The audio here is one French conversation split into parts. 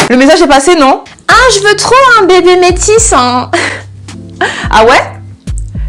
Le message est passé, non? Ah, je veux trop un bébé métis, hein. Ah ouais?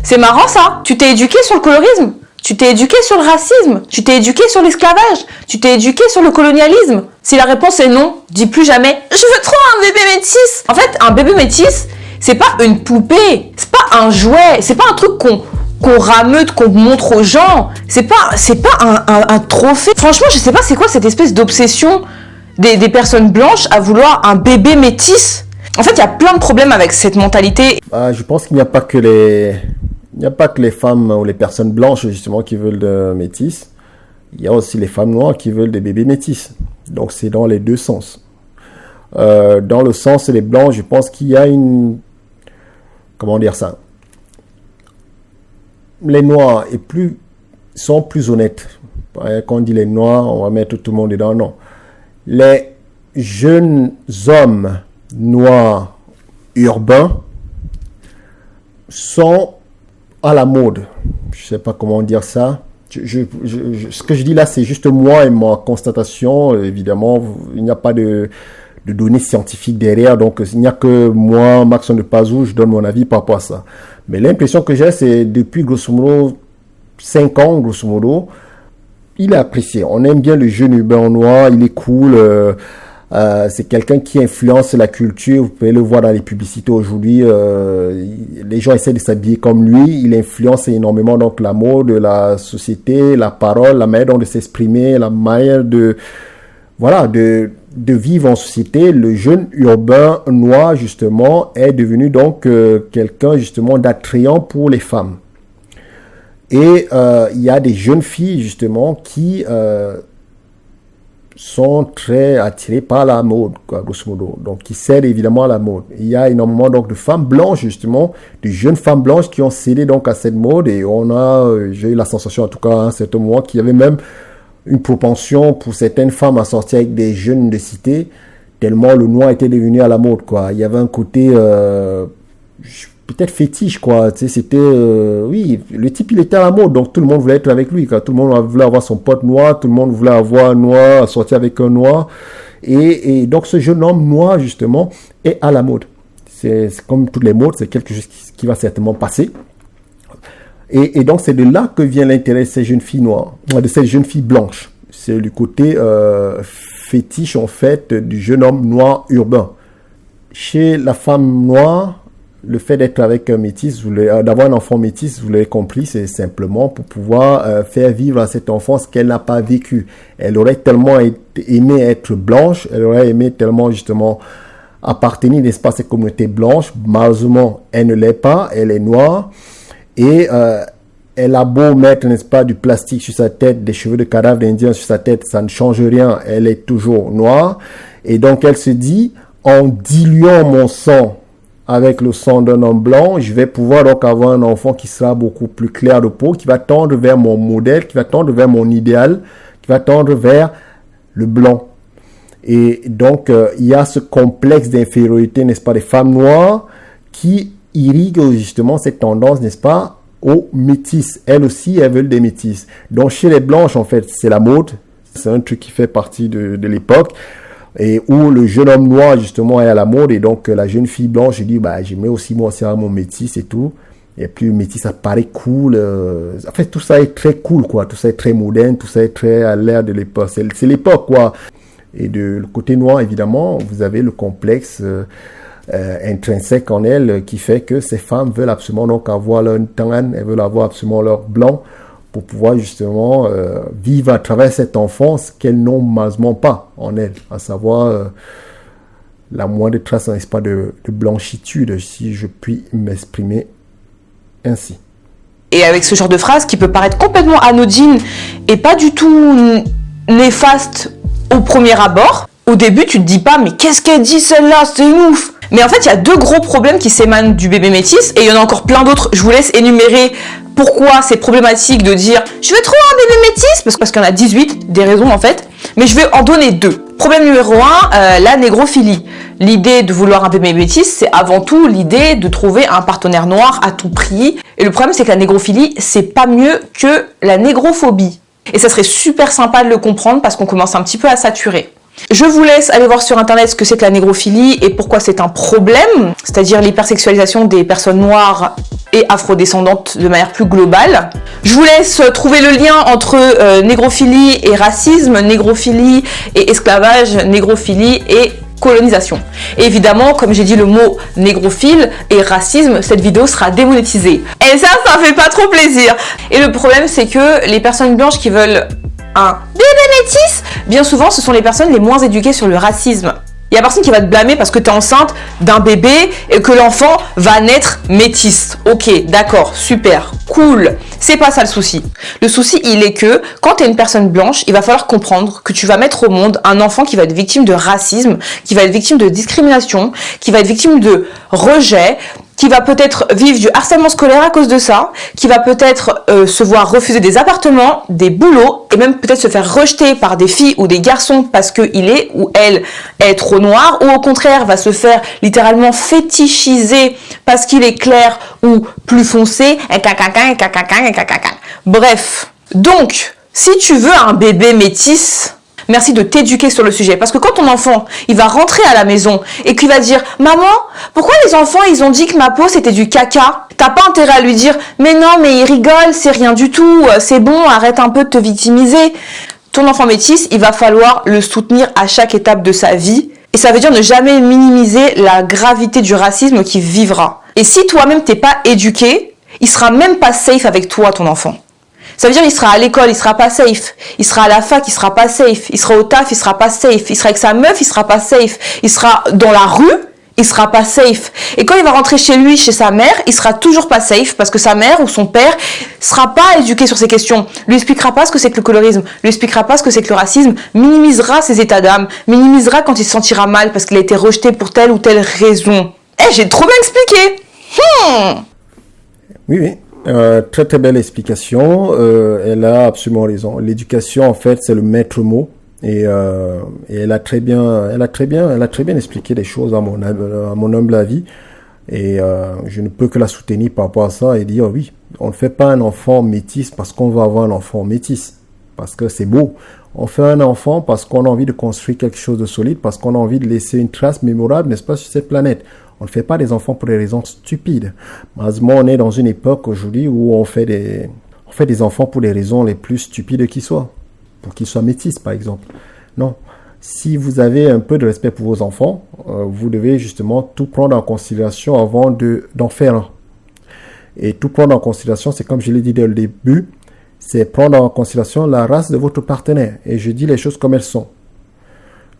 C'est marrant ça. Tu t'es éduqué sur le colorisme? Tu t'es éduqué sur le racisme? Tu t'es éduqué sur l'esclavage? Tu t'es éduqué sur le colonialisme? Si la réponse est non, dis plus jamais « Je veux trop un bébé métis !» En fait, un bébé métis, c'est pas une poupée, c'est pas un jouet, c'est pas un truc qu'on rameute, qu'on montre aux gens. C'est pas un trophée. Franchement, je sais pas c'est quoi cette espèce d'obsession des personnes blanches à vouloir un bébé métis. En fait, il y a plein de problèmes avec cette mentalité. Je pense qu'il n'y a pas que les femmes ou les personnes blanches justement qui veulent de métis. Il y a aussi les femmes noires qui veulent des bébés métis. Donc c'est dans les deux sens. Dans le sens des blancs, je pense qu'il y a une... Comment dire ça? Les noirs sont plus honnêtes. Quand on dit les noirs, on va mettre tout le monde dedans. Non. Les jeunes hommes noirs urbains sont à la mode. Je ne sais pas comment dire ça. Ce que je dis là, c'est juste moi et ma constatation. Évidemment, il n'y a pas de données scientifiques derrière. Donc, il n'y a que moi, Maxon de Pazou, je donne mon avis par rapport à ça. Mais l'impression que j'ai, c'est depuis, grosso modo, 5 ans, grosso modo, il est apprécié. On aime bien le jeune urbain noir, il est cool. C'est quelqu'un qui influence la culture. Vous pouvez le voir dans les publicités aujourd'hui. Les gens essaient de s'habiller comme lui. Il influence énormément donc la mode, la société, la parole, la manière de s'exprimer, la manière de vivre en société. Le jeune urbain noir justement est devenu donc quelqu'un justement d'attrayant pour les femmes. Et il y a des jeunes filles justement qui sont très attirés par la mode, quoi, grosso modo. Donc, qui cèdent évidemment à la mode. Il y a énormément donc de femmes blanches, justement, de jeunes femmes blanches qui ont cédé donc à cette mode. Et j'ai eu la sensation, en tout cas, à un certain moment, qu'il y avait même une propension pour certaines femmes à sortir avec des jeunes de cité, tellement le noir était devenu à la mode, quoi. Il y avait un côté peut-être fétiche, quoi. Tu sais, c'était oui, le type il était à la mode, donc tout le monde voulait être avec lui, quoi. Tout le monde voulait avoir son pote noir, tout le monde voulait avoir un noir, sortir avec un noir, et donc ce jeune homme noir justement est à la mode. C'est comme toutes les modes, c'est quelque chose qui va certainement passer. Et donc c'est de là que vient l'intérêt de ces jeunes filles noires, de ces jeunes filles blanches. C'est du côté fétiche en fait du jeune homme noir urbain. Chez la femme noire, le fait d'être avec un métis, d'avoir un enfant métis, vous l'avez compris, c'est simplement pour pouvoir faire vivre à cet enfant ce qu'elle n'a pas vécu. Elle aurait tellement aimé être blanche, elle aurait aimé tellement justement appartenir, n'est-ce pas, à cette communauté blanche. Malheureusement, elle ne l'est pas, elle est noire. Et elle a beau mettre, n'est-ce pas, du plastique sur sa tête, des cheveux de cadavre d'Indien sur sa tête, ça ne change rien, elle est toujours noire. Et donc elle se dit, en diluant mon sang avec le sang d'un homme blanc, je vais pouvoir donc avoir un enfant qui sera beaucoup plus clair de peau, qui va tendre vers mon modèle, qui va tendre vers mon idéal, qui va tendre vers le blanc. Et donc, il y a ce complexe d'infériorité, n'est-ce pas, des femmes noires qui irriguent justement cette tendance, n'est-ce pas, aux métis. Elles aussi, elles veulent des métis. Donc, chez les blanches, en fait, c'est la mode. C'est un truc qui fait partie de l'époque. Et où le jeune homme noir justement est à la mode, et donc la jeune fille blanche dit j'aimais aussi moi aussi avoir mon métis et tout, et puis le métis ça paraît cool, en fait tout ça est très cool, quoi, tout ça est très moderne, tout ça est très à l'ère de l'époque, c'est l'époque, quoi. Et de le côté noir évidemment vous avez le complexe intrinsèque en elle qui fait que ces femmes veulent absolument donc avoir leur tangan, elles veulent avoir absolument leur blanc pour pouvoir justement vivre à travers cette enfance qu'elles n'ont malheureusement pas en elles, à savoir la moindre trace, n'est-ce pas, de blanchitude, si je puis m'exprimer ainsi. Et avec ce genre de phrase qui peut paraître complètement anodine et pas du tout néfaste au premier abord, au début tu te dis pas mais qu'est-ce qu'elle dit celle-là, c'est ouf. Mais en fait il y a deux gros problèmes qui s'émanent du bébé métis, et il y en a encore plein d'autres. Je vous laisse énumérer pourquoi c'est problématique de dire je veux trop un bébé métis, parce qu'il y en a 18 des raisons en fait, mais je vais en donner deux. Problème numéro 1, la négrophilie. L'idée de vouloir un bébé métis, c'est avant tout l'idée de trouver un partenaire noir à tout prix. Et le problème c'est que la négrophilie, c'est pas mieux que la négrophobie. Et ça serait super sympa de le comprendre parce qu'on commence un petit peu à saturer. Je vous laisse aller voir sur internet ce que c'est que la négrophilie et pourquoi c'est un problème, c'est-à-dire l'hypersexualisation des personnes noires et afrodescendantes de manière plus globale. Je vous laisse trouver le lien entre négrophilie et racisme, négrophilie et esclavage, négrophilie et colonisation. Et évidemment, comme j'ai dit le mot négrophile et racisme, cette vidéo sera démonétisée. Et ça fait pas trop plaisir. Et le problème, c'est que les personnes blanches qui veulent un bébé métis, bien souvent, ce sont les personnes les moins éduquées sur le racisme. Il y a personne qui va te blâmer parce que tu es enceinte d'un bébé et que l'enfant va naître métis. Ok, d'accord, super, cool. C'est pas ça le souci. Le souci, il est que quand tu es une personne blanche, il va falloir comprendre que tu vas mettre au monde un enfant qui va être victime de racisme, qui va être victime de discrimination, qui va être victime de rejet, qui va peut-être vivre du harcèlement scolaire à cause de ça, qui va peut-être se voir refuser des appartements, des boulots, et même peut-être se faire rejeter par des filles ou des garçons parce qu'il est ou elle est trop noir, ou au contraire va se faire littéralement fétichiser parce qu'il est clair ou plus foncé, bref. Donc, si tu veux un bébé métis, merci de t'éduquer sur le sujet. Parce que quand ton enfant, il va rentrer à la maison et qu'il va dire « Maman, pourquoi les enfants, ils ont dit que ma peau, c'était du caca ?» T'as pas intérêt à lui dire « Mais non, mais il rigole, c'est rien du tout, c'est bon, arrête un peu de te victimiser. » Ton enfant métis, il va falloir le soutenir à chaque étape de sa vie. Et ça veut dire ne jamais minimiser la gravité du racisme qu'il vivra. Et si toi-même, t'es pas éduqué, il sera même pas safe avec toi, ton enfant. Ça veut dire qu'il sera à l'école, il sera pas safe. Il sera à la fac, il sera pas safe. Il sera au taf, il sera pas safe. Il sera avec sa meuf, il sera pas safe. Il sera dans la rue, il sera pas safe. Et quand il va rentrer chez lui, chez sa mère, il sera toujours pas safe parce que sa mère ou son père sera pas éduqué sur ces questions. Lui expliquera pas ce que c'est que le colorisme, lui expliquera pas ce que c'est que le racisme, minimisera ses états d'âme, minimisera quand il se sentira mal parce qu'il a été rejeté pour telle ou telle raison. Eh, j'ai trop bien expliqué. Oui. Très très belle explication. Elle a absolument raison. L'éducation, en fait, c'est le maître mot. Et elle a très bien expliqué les choses à mon humble avis. Et je ne peux que la soutenir par rapport à ça et dire oui, on ne fait pas un enfant métis parce qu'on va avoir un enfant métis, parce que c'est beau. On fait un enfant parce qu'on a envie de construire quelque chose de solide, parce qu'on a envie de laisser une trace mémorable, n'est-ce pas, sur cette planète. On ne fait pas des enfants pour des raisons stupides. Malheureusement, on est dans une époque aujourd'hui où on fait des enfants pour les raisons les plus stupides qui soient. Pour qu'ils soient métis, par exemple. Non. Si vous avez un peu de respect pour vos enfants, vous devez justement tout prendre en considération avant d'en faire un. Et tout prendre en considération, c'est comme je l'ai dit dès le début, c'est prendre en considération la race de votre partenaire. Et je dis les choses comme elles sont.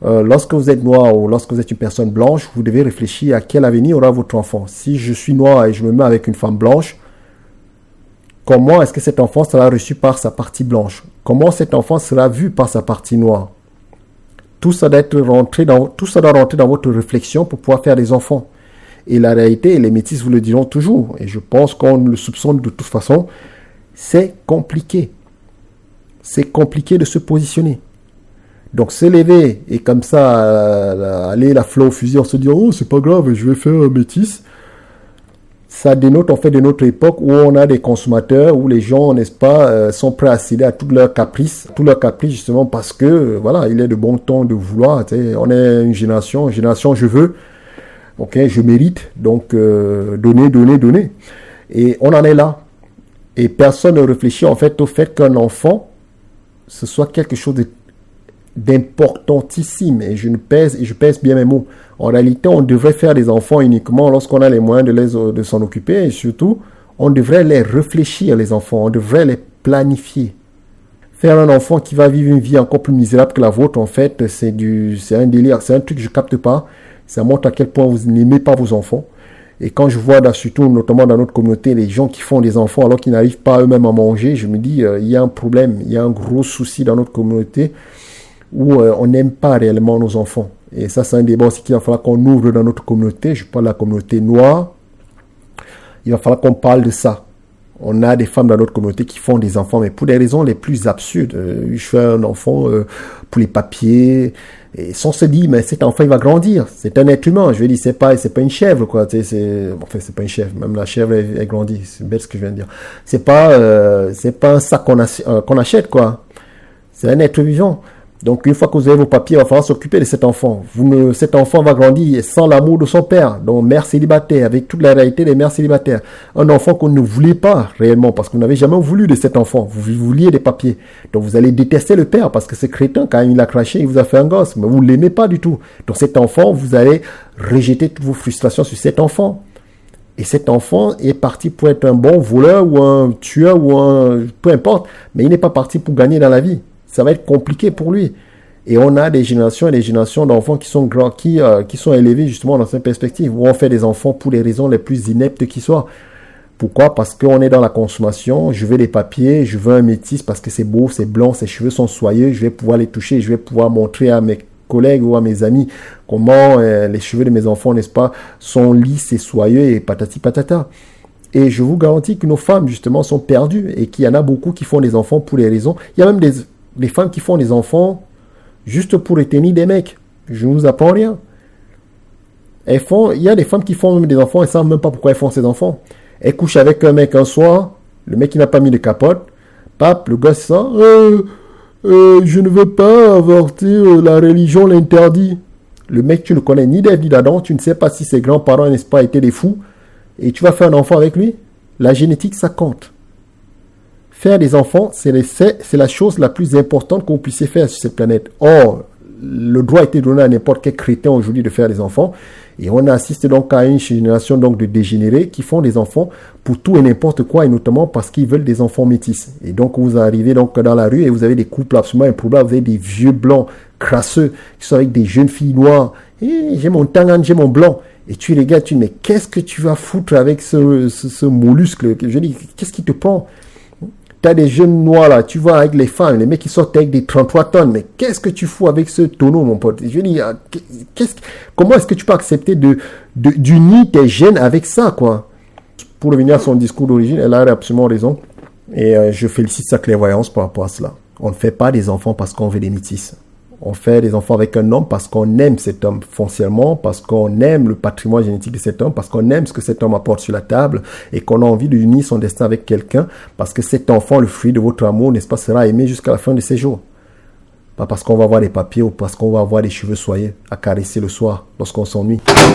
Lorsque vous êtes noir ou lorsque vous êtes une personne blanche, vous devez réfléchir à quel avenir aura votre enfant. Si je suis noir et je me mets avec une femme blanche, comment est-ce que cet enfant sera reçu par sa partie blanche? Comment cet enfant sera vu par sa partie noire? Tout ça doit rentrer dans votre réflexion pour pouvoir faire des enfants. Et la réalité, les métis vous le diront toujours, et je pense qu'on le soupçonne de toute façon, c'est compliqué. C'est compliqué de se positionner. Donc se lever et comme ça aller la fleur au fusil en se disant oh c'est pas grave je vais faire un métis, ça dénote en fait de notre époque où on a des consommateurs où les gens n'est-ce pas sont prêts à céder à tous leurs caprices justement parce que voilà il est de bon ton de vouloir, on est une génération je veux, ok je mérite donc donner et on en est là et personne ne réfléchit en fait au fait qu'un enfant ce soit quelque chose d'importantissime et je pèse bien mes mots. En réalité, on devrait faire des enfants uniquement lorsqu'on a les moyens de s'en occuper et surtout, on devrait les réfléchir, les enfants, on devrait les planifier. Faire un enfant qui va vivre une vie encore plus misérable que la vôtre, en fait, c'est un délire, c'est un truc que je capte pas. Ça montre à quel point vous n'aimez pas vos enfants. Et quand je vois, surtout notamment dans notre communauté, les gens qui font des enfants alors qu'ils n'arrivent pas eux-mêmes à manger, je me dis, il y a un problème, il y a un gros souci dans notre communauté où on n'aime pas réellement nos enfants. Et ça, c'est un débat aussi qu'il va falloir qu'on ouvre dans notre communauté. Je parle de la communauté noire. Il va falloir qu'on parle de ça. On a des femmes dans notre communauté qui font des enfants, mais pour des raisons les plus absurdes. Je fais un enfant pour les papiers. Et on se dit, mais cet enfant, il va grandir. C'est un être humain. Je veux dire, c'est pas une chèvre, quoi. C'est pas une chèvre. Même la chèvre, elle grandit. C'est bête ce que je viens de dire. C'est pas un sac qu'on achète, quoi. C'est un être vivant. Donc, une fois que vous avez vos papiers, il va falloir s'occuper de cet enfant. Cet enfant va grandir sans l'amour de son père. Donc, mère célibataire, avec toute la réalité des mères célibataires. Un enfant qu'on ne voulait pas réellement, parce que vous n'avez jamais voulu de cet enfant. Vous vouliez des papiers. Donc, vous allez détester le père, parce que c'est crétin. Quand il a craché, il vous a fait un gosse. Mais vous ne l'aimez pas du tout. Donc, cet enfant, vous allez rejeter toutes vos frustrations sur cet enfant. Et cet enfant est parti pour être un bon voleur, ou un tueur, ou un... peu importe. Mais il n'est pas parti pour gagner dans la vie. Ça va être compliqué pour lui. Et on a des générations et des générations d'enfants qui sont grands, qui sont élevés justement dans cette perspective, où on fait des enfants pour les raisons les plus ineptes qui soient. Pourquoi? Parce qu'on est dans la consommation, je veux des papiers, je veux un métis parce que c'est beau, c'est blanc, ses cheveux sont soyeux, je vais pouvoir les toucher, je vais pouvoir montrer à mes collègues ou à mes amis comment les cheveux de mes enfants, n'est-ce pas, sont lisses et soyeux et patati patata. Et je vous garantis que nos femmes, justement, sont perdues et qu'il y en a beaucoup qui font des enfants pour les raisons. Il y a même des femmes qui font des enfants juste pour retenir des mecs. Je ne vous apprends rien. Il y a des femmes qui font même des enfants et ne savent même pas pourquoi elles font ces enfants. Elles couchent avec un mec un soir, le mec qui n'a pas mis de capote, pape, le gosse ça, je ne veux pas avorter, la religion l'interdit. Le mec, tu ne connais ni Ève ni d'Adam, tu ne sais pas si ses grands-parents, n'est-ce pas, étaient des fous, et tu vas faire un enfant avec lui. La génétique, ça compte. Faire des enfants, c'est la chose la plus importante que vous puissiez faire sur cette planète. Or, le droit a été donné à n'importe quel chrétien aujourd'hui de faire des enfants. Et on assiste donc à une génération donc de dégénérés qui font des enfants pour tout et n'importe quoi, et notamment parce qu'ils veulent des enfants métis. Et donc, vous arrivez donc dans la rue et vous avez des couples absolument improbables. Vous avez des vieux blancs crasseux qui sont avec des jeunes filles noires. Et j'ai mon tangan, j'ai mon blanc. Et tu regardes, tu dis, mais qu'est-ce que tu vas foutre avec ce mollusque? Je dis, qu'est-ce qui te prend? T'as des jeunes noirs là, tu vois, avec les femmes, les mecs qui sortent avec des 33 tonnes, mais qu'est-ce que tu fous avec ce tonneau, mon pote? Je dis, comment est-ce que tu peux accepter d'unir tes gènes avec ça, quoi? Pour revenir à son discours d'origine, elle a absolument raison. Et je félicite sa clairvoyance par rapport à cela. On ne fait pas des enfants parce qu'on veut des métis. On fait des enfants avec un homme parce qu'on aime cet homme foncièrement, parce qu'on aime le patrimoine génétique de cet homme, parce qu'on aime ce que cet homme apporte sur la table et qu'on a envie de unir son destin avec quelqu'un, parce que cet enfant, le fruit de votre amour, n'est-ce pas, sera aimé jusqu'à la fin de ses jours. Pas parce qu'on va avoir des papiers ou parce qu'on va avoir des cheveux soyeux à caresser le soir lorsqu'on s'ennuie.